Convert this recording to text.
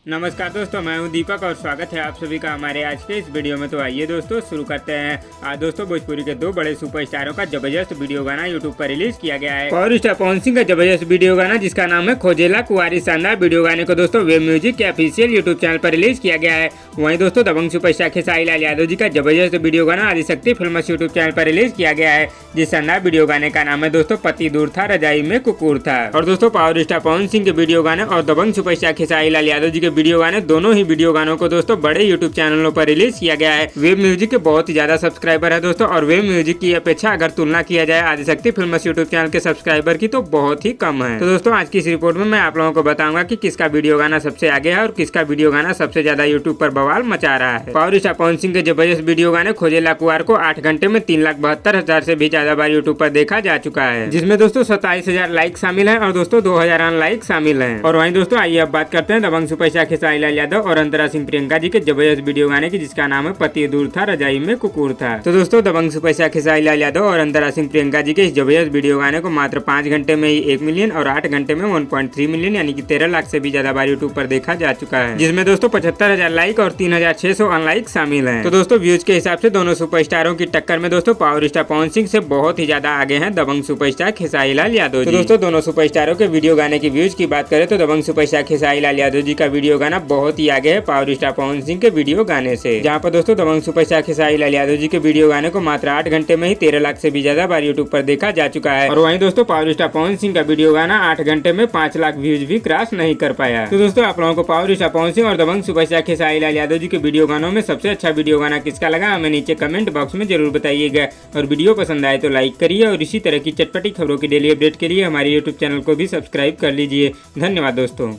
नमस्कार दोस्तों, मैं हूं दीपक और स्वागत है आप सभी का हमारे आज के इस वीडियो में। तो आइए दोस्तों शुरू करते हैं। आज दोस्तों भोजपुरी के दो बड़े सुपरस्टारों का जबरदस्त वीडियो गाना यूट्यूब पर रिलीज किया गया है। पावर स्टार पवन सिंह का जबरदस्त वीडियो गाना जिसका नाम है खोजेला कुंवारी। शानदार वीडियो गाने को दोस्तों वेब म्यूजिक के ऑफिशियल यूट्यूब चैनल पर रिलीज किया गया है। वहीं दोस्तों दबंग सुपरस्टार खेसारी लाल यादव जी का जबरदस्त वीडियो गाना आदिशक्ति फिल्म्स यूट्यूब चैनल पर रिलीज किया गया है। जिस शानदार वीडियो गाने का नाम है दोस्तों पति दूर था रजाई में कुकुर था। और दोस्तों पावर स्टार पवन सिंह के वीडियो गाने और दबंग सुपरस्टार खेसारी लाल यादव जी के वीडियो गाने दोनों ही वीडियो गानों को दोस्तों बड़े यूट्यूब चैनलों पर रिलीज किया गया है। वेब म्यूजिक के बहुत ही ज्यादा सब्सक्राइबर है दोस्तों, और वेब म्यूजिक की अपेक्षा अगर तुलना किया जाए आदिशक्ति फिल्म्स यूट्यूब चैनल के सब्सक्राइबर की तो बहुत ही कम है। तो दोस्तों आज की इस रिपोर्ट में मैं आप लोगों को बताऊंगा कि किसका वीडियो गाना सबसे आगे है और किसका वीडियो गाना सबसे ज्यादा यूट्यूब पर बवाल मचा रहा है। पावर स्टार पवन सिंह के जबरदस्त वीडियो गाने खोजेला कुंवार को 8 घंटे में 3,72,000 से भी ज्यादा बार यूट्यूब पर देखा जा चुका है, जिसमें दोस्तों 27,000 लाइक शामिल है और दोस्तों 2,000 अनलाइक शामिल है। और वहीं दोस्तों आइए अब बात करते हैं दबंग सुपरस्टार खेसारी लाल यादव और अंतरा सिंह प्रियंका जी के जबरदस्त वीडियो गाने की जिसका नाम है पति दूर था रजाई में कुकुर था। तो दोस्तों दबंग सुपरस्टार खेसारी लाल यादव और अंतरा सिंह प्रियंका जी के इस जबरदस्त वीडियो गाने को मात्र 5 घंटे में ही 1 मिलियन और 8 घंटे में 1.3 मिलियन यानी कि 13 लाख से भी ज्यादा बार यूट्यूब पर देखा जा चुका है, जिसमें दोस्तों 75,000 लाइक और 3,600 अनलाइक शामिल है। तो दोस्तों व्यूज के हिसाब से दोनों सुपरस्टारों की टक्कर में दोस्तों पावर स्टार पवन सिंह से बहुत ही ज्यादा आगे हैं दबंग सुपरस्टार खेसारी लाल यादव जी। तो दोस्तों दोनों सुपरस्टारों के वीडियो गाने की व्यूज की बात करें तो दबंग सुपरस्टार खेसारी लाल यादव जी का वीडियो गाना बहुत ही आगे है पावर स्टार पवन सिंह के वीडियो गाने से, जहां पर दोस्तों दबंग सुपरस्टार खेसारी लाल यादव जी के वीडियो गाने को मात्र 8 घंटे में ही 13 लाख से भी ज्यादा बार यूट्यूब पर देखा जा चुका है। और वहीं दोस्तों पावर स्टार पवन सिंह का वीडियो गाना 8 घंटे में 5 लाख व्यूज भी क्रॉस नहीं कर पाया। तो दोस्तों आप लोगों को पावर स्टार पवन सिंह और दबंग सुपरस्टार खेसारी लाल यादव जी के वीडियो गानों में सबसे अच्छा वीडियो गाना किसका लगा हमें नीचे कमेंट बॉक्स में जरूर बताइएगा। और वीडियो पसंद आए तो लाइक करिए और इसी तरह की चटपटी खबरों की डेली अपडेट के लिए हमारे यूट्यूब चैनल को भी सब्सक्राइब कर लीजिए। धन्यवाद दोस्तों।